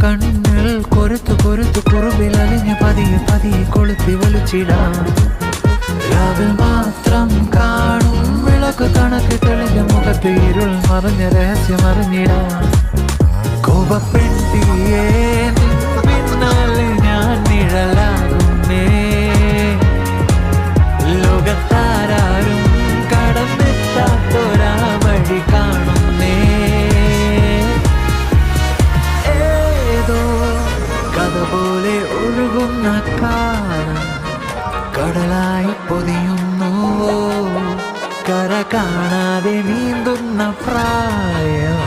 കണ്ണിൽ കൊരുത്തു കൊരുത്തു കുറുമ്പിൽ അലിഞ്ഞ് പതിയെ പതിയെ കൊളുത്തി വലിച്ചിടാം. രാവിൽ മാത്രം കാണും വിളക്ക് കണക്ക് തെളിഞ്ഞ മുഖത്ത് ഇരുൾ മറിഞ്ഞ രഹസ്യം അറിഞ്ഞിടാം. കോപപ്പെട്ടിയേ പിന്നാലെ ഞാൻ നിഴലാകുന്നേ. ലോകത്താരും കടന്നെത്താത്തൊരാ വഴി കാണുന്നേ. ഏതോ കഥ പോലെ ഒഴുകുന്ന കാലം കടലായി പൊതിയുന്നുവോ. കര കാണാതെ നീന്തുന്ന പ്രായം